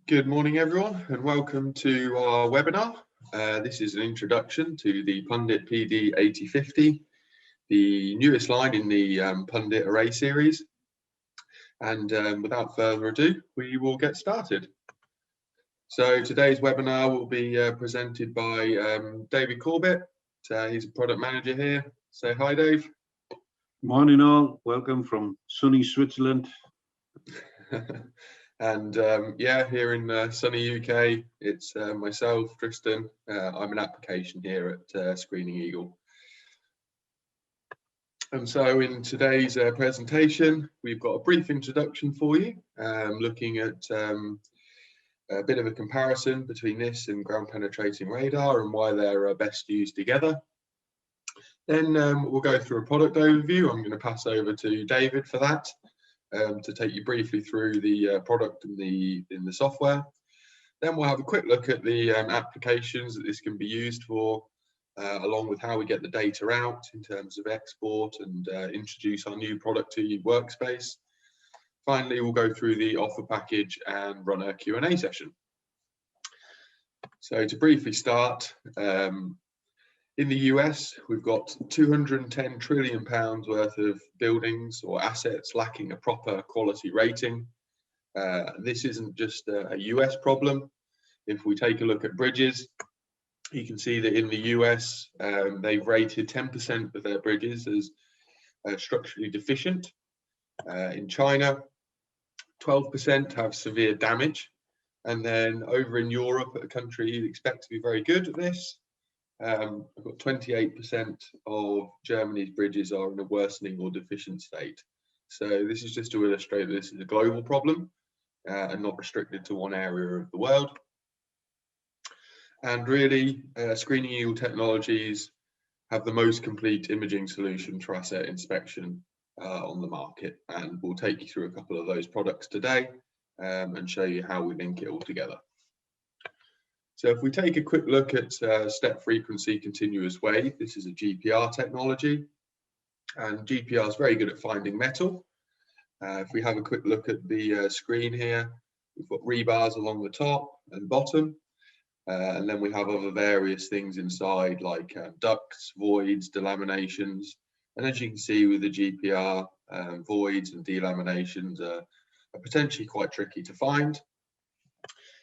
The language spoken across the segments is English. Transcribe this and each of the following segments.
Good morning, everyone, and welcome to our webinar. This is an introduction to the Pundit PD8050, the newest line in the Pundit array series. And without further ado, we will get started. So today's webinar will be presented by David Corbett. He's a product manager here. Say hi, Dave. Morning all, welcome from sunny Switzerland. And yeah, here in sunny UK, it's myself, Tristan. I'm an application here at Screening Eagle. And so in today's presentation, we've got a brief introduction for you, looking at a bit of a comparison between this and ground penetrating radar and why they're best used together. Then we'll go through a product overview. I'm going to pass over to David for that. To take you briefly through the product and the software. Then we'll have a quick look at the applications that this can be used for, along with how we get the data out in terms of export and introduce our new product to your workspace. Finally, we'll go through the offer package and run a Q&A session. So to briefly start, in the US, we've got £210 trillion worth of buildings or assets lacking a proper quality rating. This isn't just a US problem. If we take a look at bridges, you can see that in the US, they've rated 10% of their bridges as structurally deficient. In China, 12% have severe damage. And then over in Europe, a country you'd expect to be very good at this, I've got 28% of Germany's bridges are in a worsening or deficient state. So this is just to illustrate that this is a global problem and not restricted to one area of the world. And really, Screening Eagle Technologies have the most complete imaging solution for asset inspection on the market. And we'll take you through a couple of those products today and show you how we link it all together. So if we take a quick look at step frequency continuous wave, this is a GPR technology, and GPR is very good at finding metal. If we have a quick look at the screen here, we've got rebars along the top and bottom, and then we have other various things inside like ducts, voids, delaminations, and as you can see with the GPR, voids and delaminations are potentially quite tricky to find.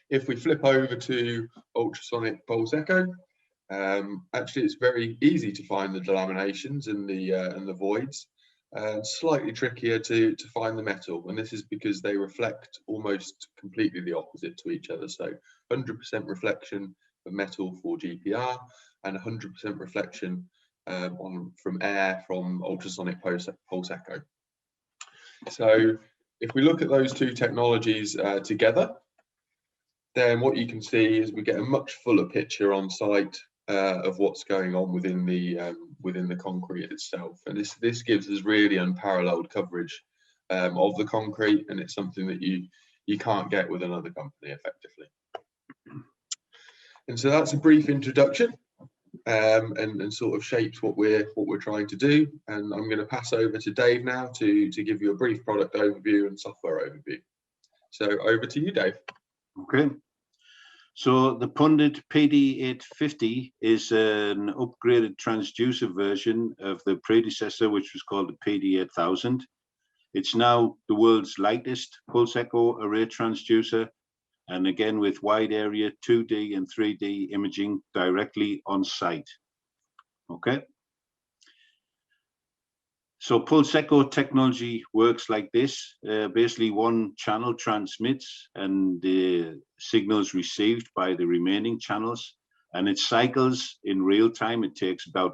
If we flip over to ultrasonic pulse echo, actually it's very easy to find the delaminations and the voids, slightly trickier to find the metal, and this is because they reflect almost completely the opposite to each other. So 100% reflection of metal for GPR and 100% reflection from air from ultrasonic pulse echo. So if we look at those two technologies together, then what you can see is we get a much fuller picture on site of what's going on within the concrete itself, and this gives us really unparalleled coverage of the concrete, and it's something that you can't get with another company effectively. And so that's a brief introduction and sort of shapes what we're trying to do. And I'm going to pass over to Dave now to give you a brief product overview and software overview. So over to you, Dave. Okay. So the Pundit PD8050 is an upgraded transducer version of the predecessor, which was called the PD8000. It's now the world's lightest pulse echo array transducer, and again with wide area 2D and 3D imaging directly on site. Okay. So pulse echo technology works like this. Basically one channel transmits and the signals received by the remaining channels, and it cycles in real time. It takes about,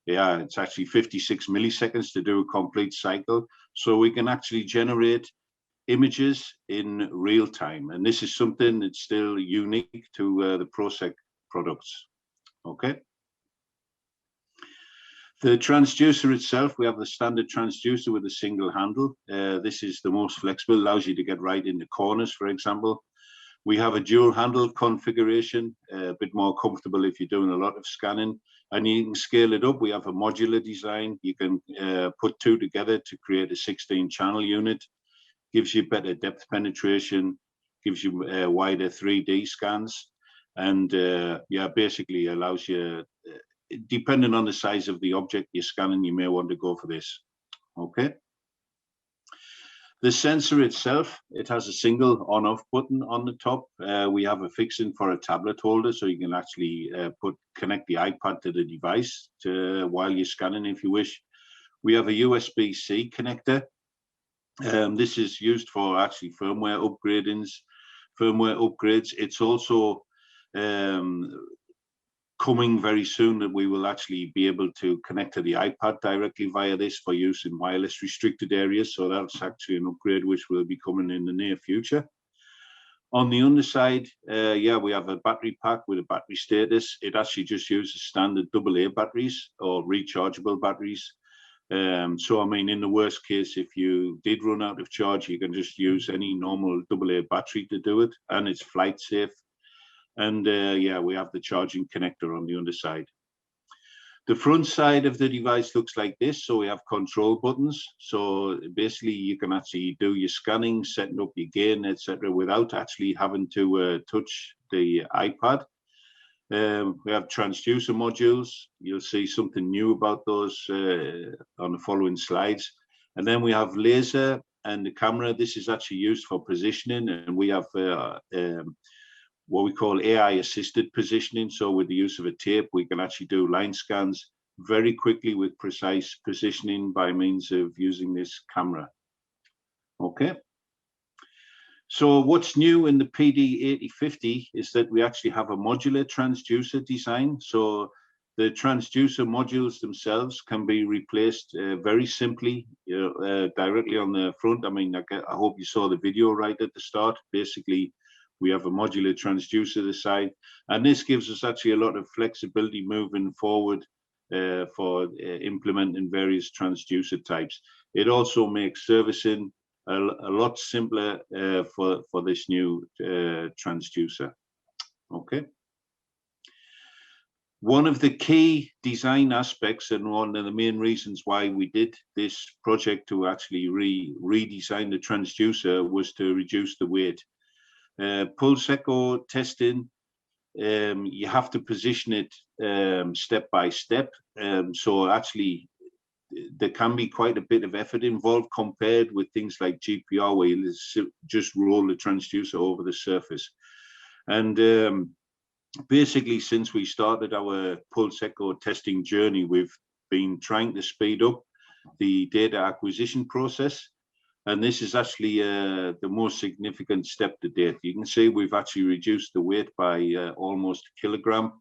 it's actually 56 milliseconds to do a complete cycle. So we can actually generate images in real time. And this is something that's still unique to the ProSec products. Okay. The transducer itself, we have the standard transducer with a single handle. This is the most flexible, allows you to get right in the corners, for example. We have a dual handle configuration, a bit more comfortable if you're doing a lot of scanning, and you can scale it up. We have a modular design. You can put two together to create a 16 channel unit, gives you better depth penetration, gives you wider 3D scans, and yeah, basically allows you, depending on the size of the object you're scanning, you may want to go for this. Okay. The sensor itself, it has a single on-off button on the top. We have a fixing for a tablet holder, so you can actually connect the iPad to the device while you're scanning if you wish. We have a USB-C connector. This is used for actually firmware upgrades. It's also coming very soon that we will actually be able to connect to the iPad directly via this for use in wireless restricted areas. So that's actually an upgrade which will be coming in the near future. On the underside, yeah, we have a battery pack with a battery status. It actually just uses standard AA batteries or rechargeable batteries. So, I mean, in the worst case, if you did run out of charge, you can just use any normal AA battery to do it, and it's flight safe. And yeah, we have the charging connector on the underside. The front side of the device looks like this. So we have control buttons. So basically you can actually do your scanning, setting up your gain, etc., without actually having to touch the iPad. We have transducer modules. You'll see something new about those on the following slides. And then we have laser and the camera. This is actually used for positioning, and we have what we call AI assisted positioning. So with the use of a tape, we can actually do line scans very quickly with precise positioning by means of using this camera. Okay. So what's new in the PD8050 is that we actually have a modular transducer design. So the transducer modules themselves can be replaced very simply, directly on the front. I mean, I hope you saw the video right at the start. Basically, we have a modular transducer this side, and this gives us actually a lot of flexibility moving forward for implementing various transducer types. It also makes servicing a lot simpler for this new transducer. Okay. One of the key design aspects, and one of the main reasons why we did this project to actually redesign the transducer, was to reduce the weight. Pulse echo testing, you have to position it step by step. So actually, there can be quite a bit of effort involved compared with things like GPR, where you just roll the transducer over the surface. And basically, since we started our pulse echo testing journey, we've been trying to speed up the data acquisition process. And this is actually the most significant step to date. You can see we've actually reduced the weight by almost a kilogram.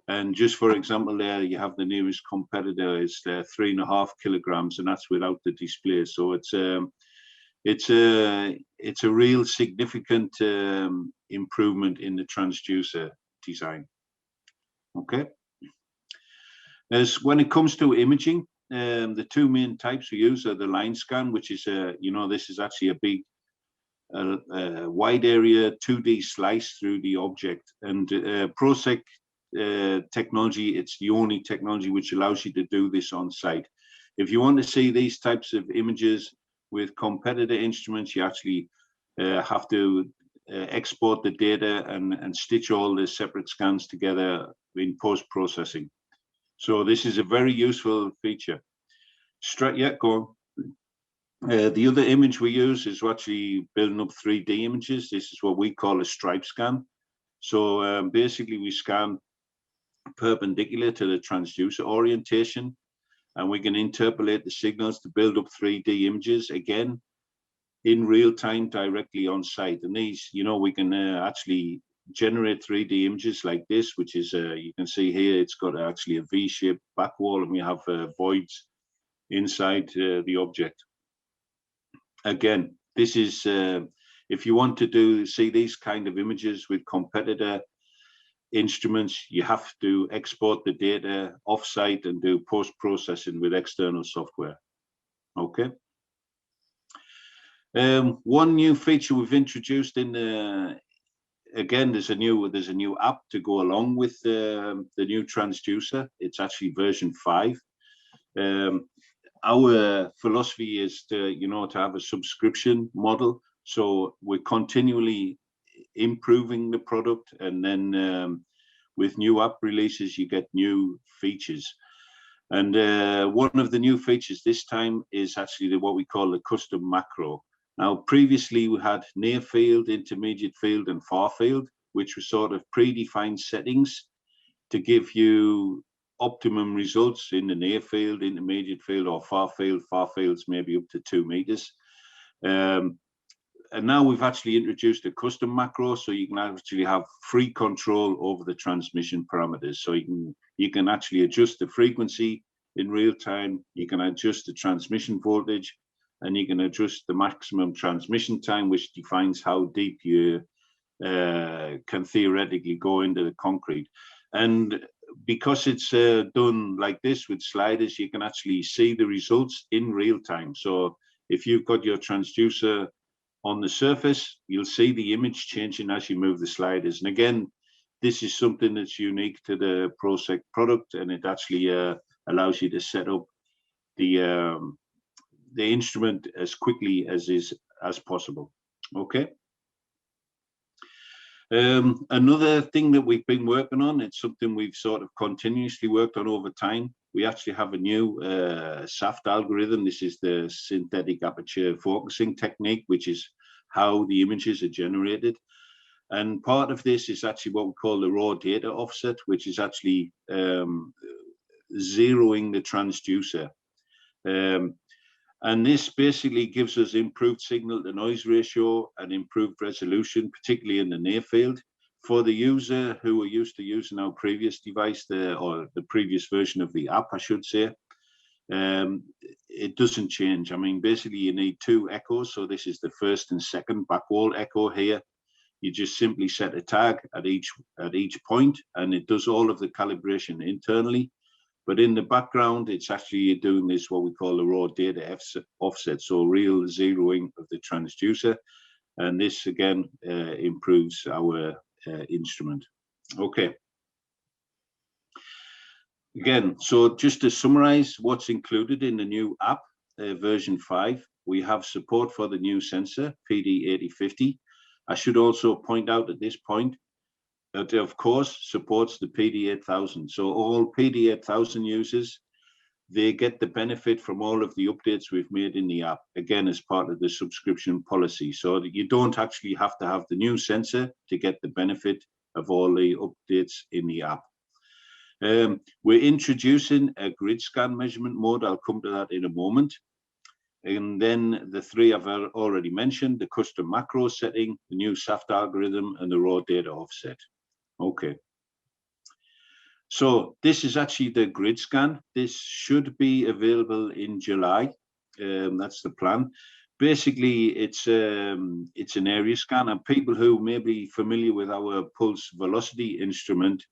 And just for example, there you have the nearest competitor is 3.5 kilograms, and that's without the display. So it's a real significant improvement in the transducer design. Okay. As when it comes to imaging, the two main types we use are the line scan, which is this is actually a big wide area 2D slice through the object, and ProSec technology, it's the only technology which allows you to do this on site. If you want to see these types of images with competitor instruments, you actually have to export the data and stitch all the separate scans together in post-processing. So this is a very useful feature. Yeah, go on. The other image we use is actually building up 3D images. This is what we call a stripe scan. So basically we scan perpendicular to the transducer orientation, and we can interpolate the signals to build up 3D images, again, in real time directly on site. And these, we can actually generate 3D images like this, which is, you can see here, it's got actually a V-shaped back wall, and we have voids inside the object. Again, this is, if you want to see these kind of images with competitor instruments, you have to export the data off-site and do post-processing with external software. Okay. One new feature we've introduced in again, there's a new app to go along with the new transducer. It's actually version 5. Our philosophy is to have a subscription model. So we're continually improving the product, and then with new app releases you get new features. And one of the new features this time is actually what we call the custom macro. Now, previously we had near field, intermediate field, and far field, which were sort of predefined settings to give you optimum results in the near field, intermediate field, or far field. Far fields maybe up to 2 meters. And now we've actually introduced a custom macro, so you can actually have free control over the transmission parameters. So you can actually adjust the frequency in real time, you can adjust the transmission voltage, and you can adjust the maximum transmission time, which defines how deep you can theoretically go into the concrete. And because it's done like this with sliders, you can actually see the results in real time. So if you've got your transducer on the surface, you'll see the image changing as you move the sliders. And again, this is something that's unique to the ProSec product, and it actually allows you to set up the instrument as quickly as possible. Okay. Another thing that we've been working on, it's something we've sort of continuously worked on over time. We actually have a new SAFT algorithm. This is the synthetic aperture focusing technique, which is how the images are generated. And part of this is actually what we call the raw data offset, which is actually zeroing the transducer. And this basically gives us improved signal to noise ratio and improved resolution, particularly in the near field. For the user who are used to using our previous device, or the previous version of the app, I should say, it doesn't change. I mean, basically you need 2 echoes. So this is the first and second backwall echo here. You just simply set a tag at each point, and it does all of the calibration internally. But in the background, it's actually doing this, what we call the raw data offset, so real zeroing of the transducer. And this, again, improves our instrument. Okay. Again, so just to summarize what's included in the new app, version 5, we have support for the new sensor, PD8050. I should also point out at this point that, of course, supports the PD8000. So all PD8000 users, they get the benefit from all of the updates we've made in the app, again, as part of the subscription policy. So that you don't actually have to have the new sensor to get the benefit of all the updates in the app. We're introducing a grid scan measurement mode. I'll come to that in a moment. And then the 3 I've already mentioned, the custom macro setting, the new SAFT algorithm, and the raw data offset. Okay. So this is actually the grid scan. This should be available in July. That's the plan. Basically, it's an area scan, and people who may be familiar with our pulse velocity instrument,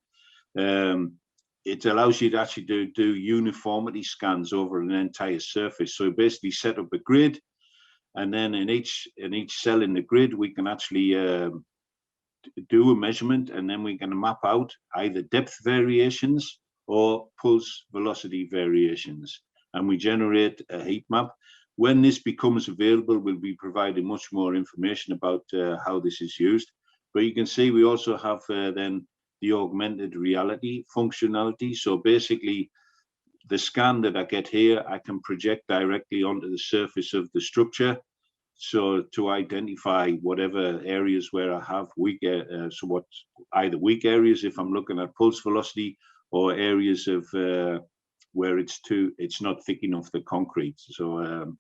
it allows you to actually do uniformity scans over an entire surface. So basically set up a grid, and then in each cell in the grid, we can actually do a measurement, and then we can map out either depth variations or pulse velocity variations, and we generate a heat map. When this becomes available, we'll be providing much more information about how this is used. But you can see we also have then the augmented reality functionality. So basically, the scan that I get here, I can project directly onto the surface of the structure. So to identify whatever areas where I have weak, either weak areas if I'm looking at pulse velocity, or areas of where it's not thick enough the concrete. So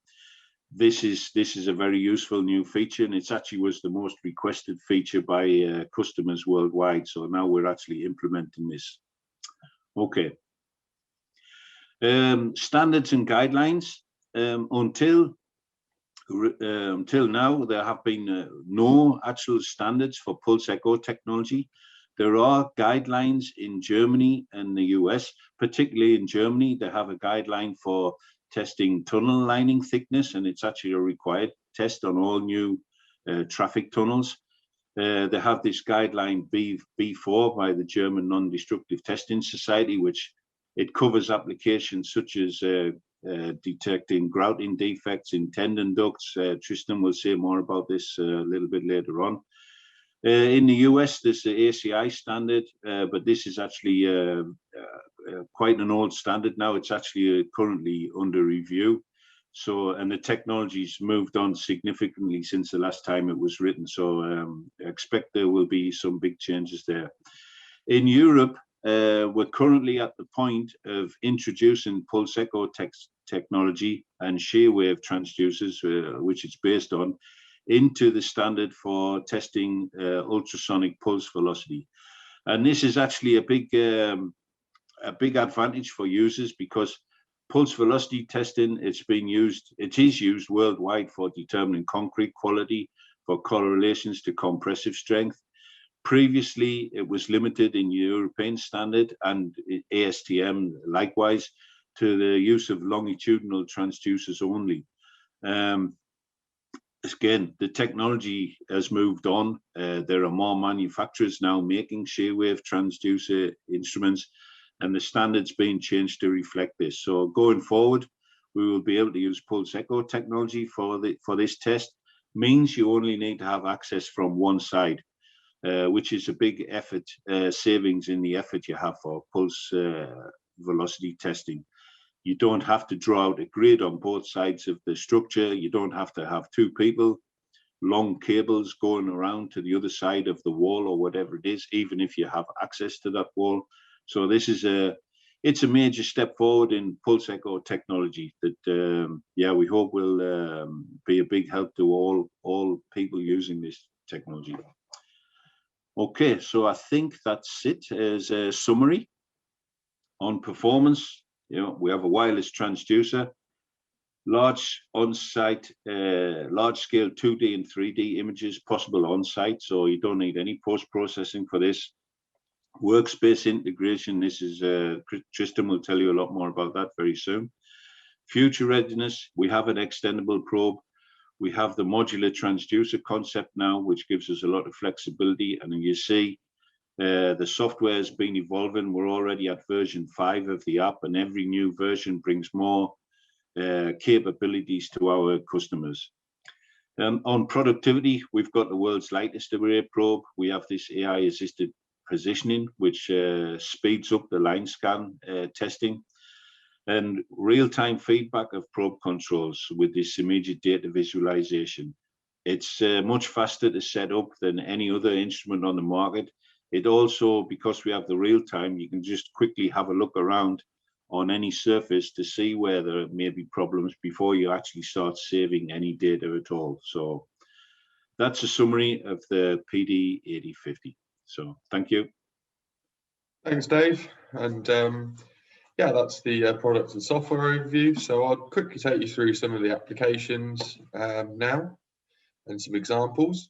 this is a very useful new feature, and it actually was the most requested feature by customers worldwide. So now we're actually implementing this. Okay. Standards and guidelines. Until now, there have been no actual standards for pulse echo technology. There are guidelines in Germany and the US, particularly in Germany. They have a guideline for testing tunnel lining thickness, and it's actually a required test on all new traffic tunnels. They have this guideline B4 by the German Non-Destructive Testing Society, which it covers applications such as detecting grouting defects in tendon ducts. Tristan will say more about this a little bit later on. In the US, there's the ACI standard, but this is actually quite an old standard now. It's actually currently under review. So, and the technology's moved on significantly since the last time it was written. So I expect there will be some big changes there. In Europe, we're currently at the point of introducing pulse echo technology and shear wave transducers, which it's based on, into the standard for testing ultrasonic pulse velocity. And this is actually a big advantage for users, because pulse velocity testing, it is used worldwide for determining concrete quality, for correlations to compressive strength. Previously, it was limited in European standard and ASTM likewise to the use of longitudinal transducers only. Again, the technology has moved on. There are more manufacturers now making shear wave transducer instruments, and the standard's being changed to reflect this. So going forward, we will be able to use pulse echo technology for this test. Means you only need to have access from one side, which is a big effort, savings in the effort you have for pulse velocity testing. You don't have to draw out a grid on both sides of the structure. You don't have to have two people, long cables going around to the other side of the wall or whatever it is, even if you have access to that wall. So this is it's a major step forward in pulse echo technology that, yeah, we hope will be a big help to all people using this technology. Okay, so I think that's it as a summary on performance. You know, we have a wireless transducer, large on-site, large-scale 2D and 3D images possible on-site, so you don't need any post-processing for this. Workspace integration, this is, Tristan will tell you a lot more about that very soon. Future readiness, we have an extendable probe. We have the modular transducer concept now, which gives us a lot of flexibility. And then you see the software has been evolving. We're already at version 5 of the app, and every new version brings more capabilities to our customers. On productivity, we've got the world's lightest array probe. We have this AI-assisted positioning, which speeds up the line scan testing, and real-time feedback of probe controls with this immediate data visualization. It's much faster to set up than any other instrument on the market. It also, because we have the real-time, you can just quickly have a look around on any surface to see where there may be problems before you actually start saving any data at all. So that's a summary of the PD8050. So thank you. Thanks, Dave. And yeah, that's the product and software overview. So I'll quickly take you through some of the applications now and some examples.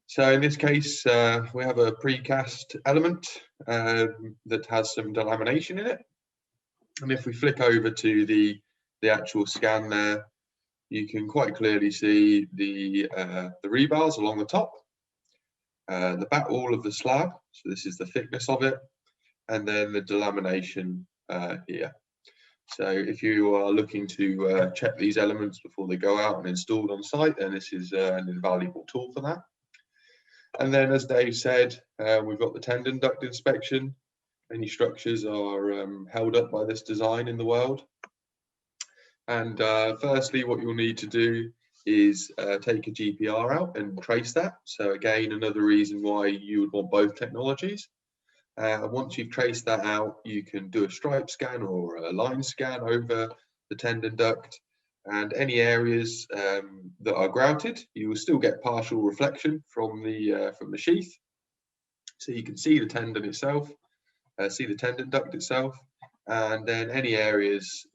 So in this case, we have a precast element that has some delamination in it. And if we flick over to the actual scan there, you can quite clearly see the rebars along the top, the back wall of the slab. So this is the thickness of it, and then the delamination here. So if you are looking to check these elements before they go out and installed on site, then this is an invaluable tool for that. And then, as Dave said, we've got the tendon duct inspection. Any structures are held up by this design in the world. And firstly, what you'll need to do is take a GPR out and trace that. So again, another reason why you would want both technologies. Once you've traced that out, you can do a stripe scan or a line scan over the tendon duct, and any areas that are grouted, you will still get partial reflection from the sheath. So you can see the tendon itself, see the tendon duct itself, and then any areas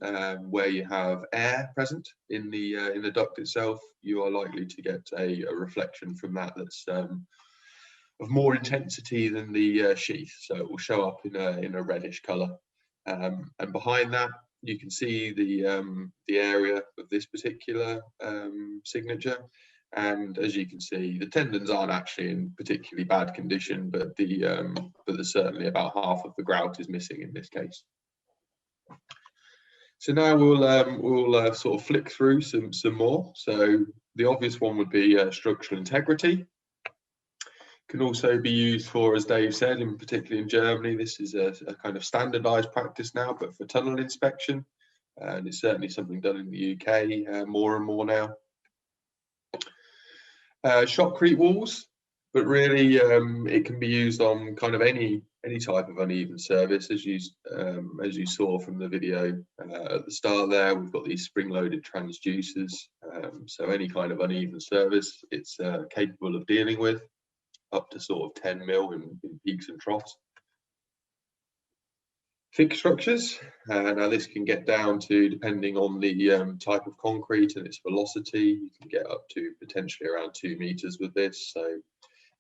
where you have air present in the duct itself, you are likely to get a reflection from that that's of more intensity than the sheath, so it will show up in a reddish color. And behind that, you can see the area of this particular signature. And as you can see, the tendons aren't actually in particularly bad condition, but there's certainly about half of the grout is missing in this case. So now we'll sort of flick through some more. So the obvious one would be structural integrity. Can also be used for, as Dave said, in particularly in Germany, this is a kind of standardized practice now, but for tunnel inspection. And it's certainly something done in the UK more and more now. Shotcrete walls, but really it can be used on kind of any type of uneven surface, as you saw from the video at the start there. We've got these spring-loaded transducers, so any kind of uneven surface it's capable of dealing with, up to sort of 10 mil in peaks and troughs. Thick structures, now this can get down to, depending on the type of concrete and its velocity, you can get up to potentially around 2 meters with this. So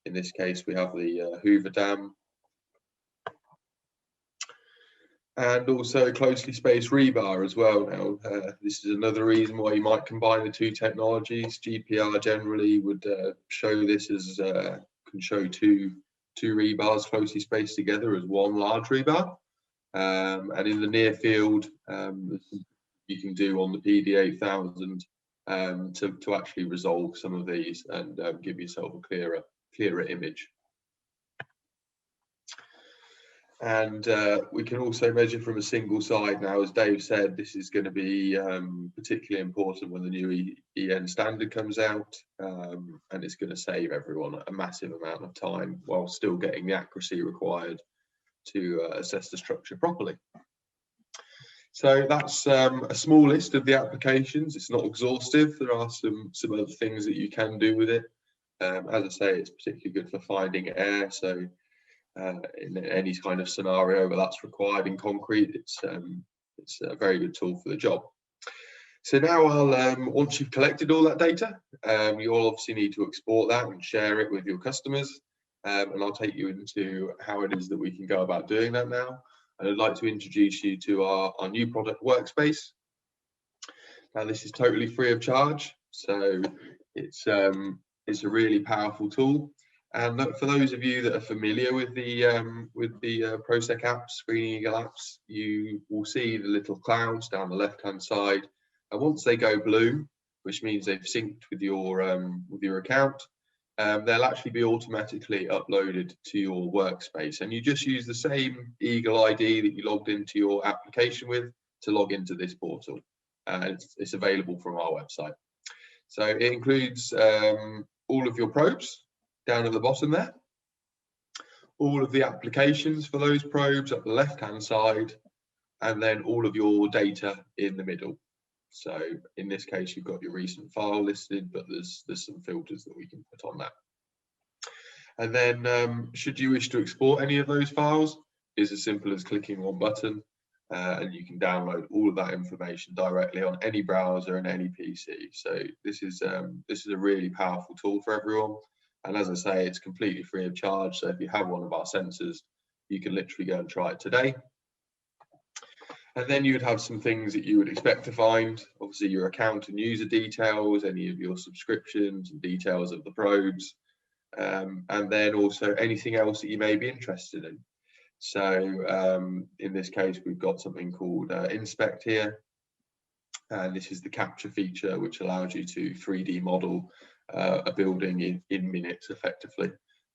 in this case, we have the Hoover Dam. And also closely spaced rebar as well. Now, this is another reason why you might combine the two technologies. GPR generally would show this as, can show two rebars closely spaced together as one large rebar. And in the near field, you can do on the PD8050 to actually resolve some of these and give yourself a clearer image. And we can also measure from a single side. Now, as Dave said, this is going to be particularly important when the new EN standard comes out, and it's going to save everyone a massive amount of time while still getting the accuracy required to assess the structure properly. So that's a small list of the applications. It's not exhaustive. There are some other things that you can do with it. As I say, it's particularly good for finding air. So in any kind of scenario where that's required in concrete, it's a very good tool for the job. So now once you've collected all that data, you'll obviously need to export that and share it with your customers. And I'll take you into how it is that we can go about doing that now. And I'd like to introduce you to our new product workspace. Now, this is totally free of charge, so it's a really powerful tool. And for those of you that are familiar with the ProSec apps, Screening Eagle apps, you will see the little clouds down the left-hand side. And once they go blue, which means they've synced with your account, they'll actually be automatically uploaded to your workspace. And you just use the same Eagle ID that you logged into your application with to log into this portal. It's available from our website. So it includes all of your probes down at the bottom there, all of the applications for those probes at the left-hand side, and then all of your data in the middle. So in this case, you've got your recent file listed, but there's some filters that we can put on that. And then should you wish to export any of those files, it's as simple as clicking one button, and you can download all of that information directly on any browser and any PC. So this is a really powerful tool for everyone. And as I say, it's completely free of charge. So if you have one of our sensors, you can literally go and try it today. And then you'd have some things that you would expect to find, obviously your account and user details, any of your subscriptions and details of the probes, and then also anything else that you may be interested in. So in this case, we've got something called Inspect here. And this is the capture feature, which allows you to 3D model a building in minutes effectively.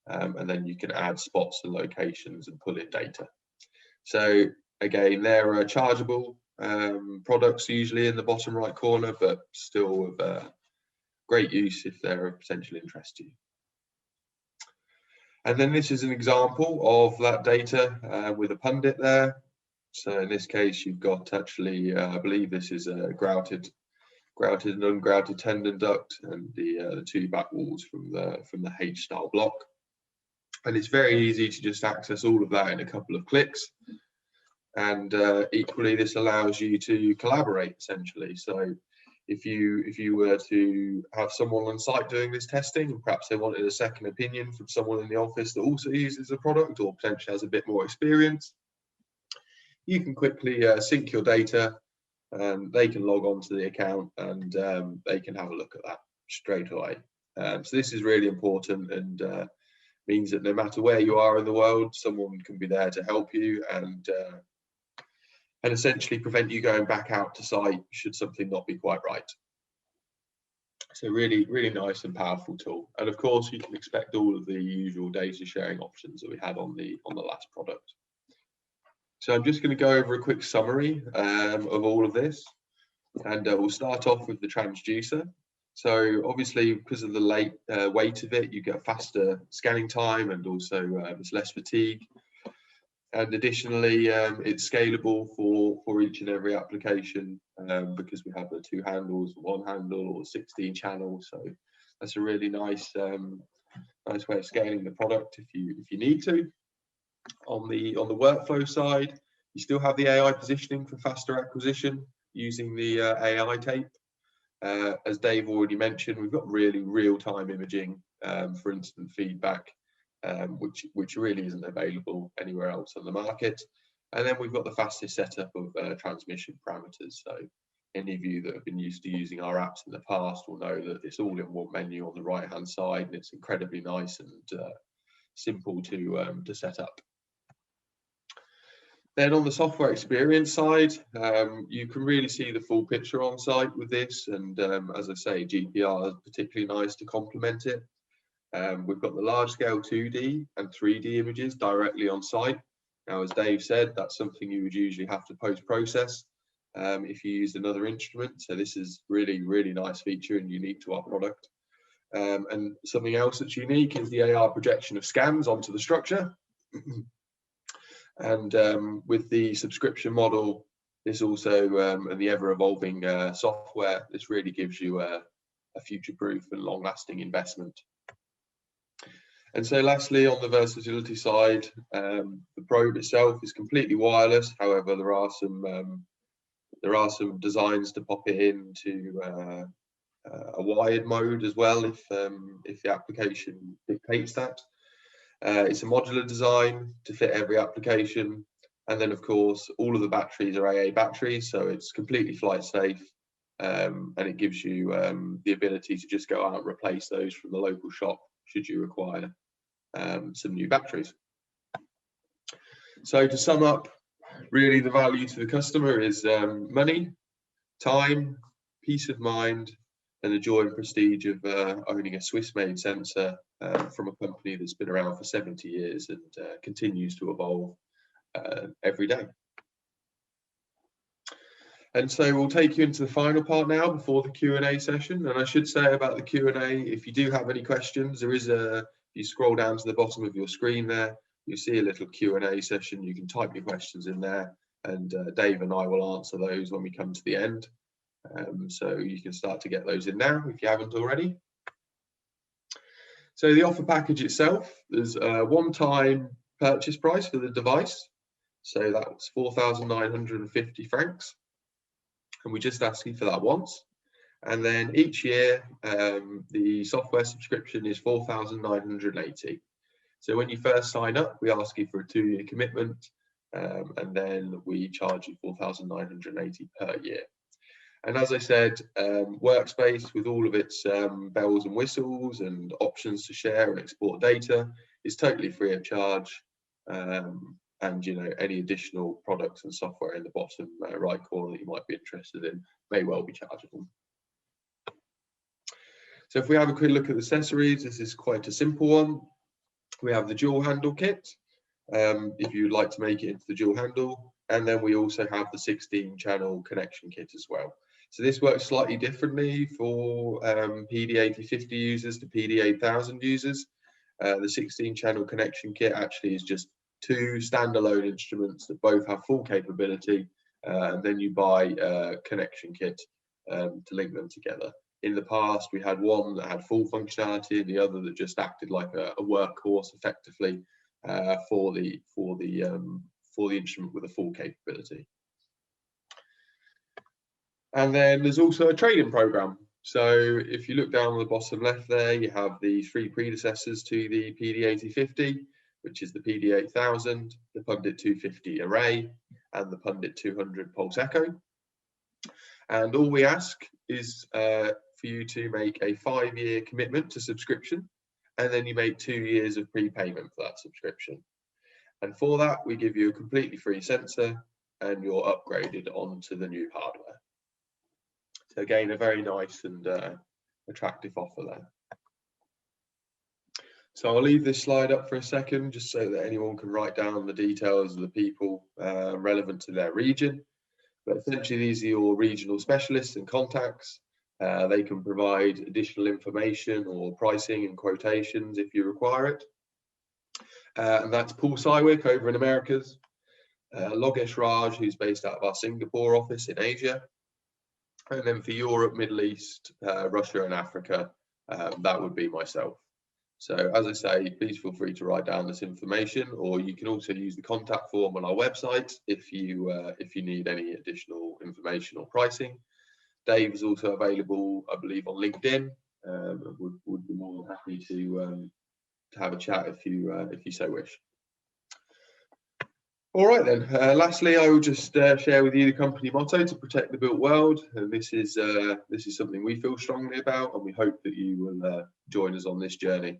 And then you can add spots and locations and pull in data. So again, they're chargeable products usually in the bottom right corner, but still of great use if they're of potential interest to you. And then this is an example of that data with a pundit there. So in this case, you've got actually, I believe this is a grouted and ungrouted tendon duct and the two back walls from the H-style block. And it's very easy to just access all of that in a couple of clicks. And equally, this allows you to collaborate essentially. So if you were to have someone on site doing this testing, and perhaps they wanted a second opinion from someone in the office that also uses the product or potentially has a bit more experience, you can quickly sync your data. They can log on to the account and they can have a look at that straight away. So this is really important and means that no matter where you are in the world, someone can be there to help you and essentially prevent you going back out to site should something not be quite right. So really, really nice and powerful tool. And of course, you can expect all of the usual data sharing options that we had on the last product. So I'm just going to go over a quick summary of all of this, and we'll start off with the transducer. So obviously, because of the weight of it, you get faster scanning time, and also there's less fatigue. And additionally, it's scalable for each and every application, because we have the 2 handles, 1 handle, or 16 channels. So that's a really nice nice way of scaling the product if you need to. On the workflow side, you still have the AI positioning for faster acquisition using the AI tape. As Dave already mentioned, we've got really real-time imaging for instant feedback, which really isn't available anywhere else on the market. And then we've got the fastest setup of transmission parameters. So any of you that have been used to using our apps in the past will know that it's all in one menu on the right-hand side, and it's incredibly nice and simple to set up. Then on the software experience side, you can really see the full picture on site with this, and as I say, GPR is particularly nice to complement it. We've got the large-scale 2D and 3D images directly on site. Now, as Dave said, that's something you would usually have to post-process if you used another instrument. So this is really, really nice feature and unique to our product. And something else that's unique is the AR projection of scans onto the structure. And with the subscription model, this also, and the ever-evolving software, this really gives you a future-proof and long-lasting investment. And so lastly, on the versatility side, the probe itself is completely wireless. However, there are some designs to pop it into a wired mode as well if the application dictates that. It's a modular design to fit every application, and then of course all of the batteries are AA batteries, so it's completely flight safe, and it gives you the ability to just go out and replace those from the local shop should you require some new batteries. So to sum up, really the value to the customer is money, time, peace of mind, and the joy and prestige of owning a Swiss-made sensor from a company that's been around for 70 years and continues to evolve every day. And so we'll take you into the final part now before the Q&A session. And I should say about the Q&A, if you do have any questions, there is if you scroll down to the bottom of your screen there, you see a little Q&A session. You can type your questions in there, and Dave and I will answer those when we come to the end. So you can start to get those in now if you haven't already. So the offer package itself, there's a one-time purchase price for the device. So that's 4,950 francs. And we just ask you for that once. And then each year, the software subscription is 4,980. So when you first sign up, we ask you for a 2-year commitment, and then we charge you 4,980 per year. And as I said, Workspace with all of its bells and whistles and options to share and export data is totally free of charge. And any additional products and software in the bottom right corner that you might be interested in may well be chargeable. So if we have a quick look at the accessories, this is quite a simple one. We have the dual handle kit, if you'd like to make it into the dual handle, and then we also have the 16-channel connection kit as well. So this works slightly differently for PD8050 users to PD8050 users. The 16-channel connection kit actually is just 2 standalone instruments that both have full capability, and then you buy a connection kit to link them together. In the past, we had one that had full functionality and the other that just acted like a workhorse effectively for the instrument with a full capability. And then there's also a trade-in program. So if you look down on the bottom left there, you have the 3 predecessors to the PD8050, which is the PD8000, the Pundit 250 Array, and the Pundit 200 Pulse Echo. And all we ask is for you to make a 5-year commitment to subscription, and then you make 2 years of prepayment for that subscription. And for that, we give you a completely free sensor, and you're upgraded onto the new hardware. So again, a very nice and attractive offer there. So I'll leave this slide up for a second, just so that anyone can write down the details of the people relevant to their region. But essentially, these are your regional specialists and contacts. They can provide additional information or pricing and quotations if you require it. And that's Paul Sywick over in Americas, Logesh Raj, who's based out of our Singapore office in Asia. And then for Europe, Middle East, Russia and Africa, that would be myself. So as I say, please feel free to write down this information, or you can also use the contact form on our website if you need any additional information or pricing. Dave is also available, I believe, on LinkedIn. Would be more than happy to have a chat if you so wish. All right then. Lastly, I will just share with you the company motto: to protect the built world. And this is something we feel strongly about, and we hope that you will join us on this journey.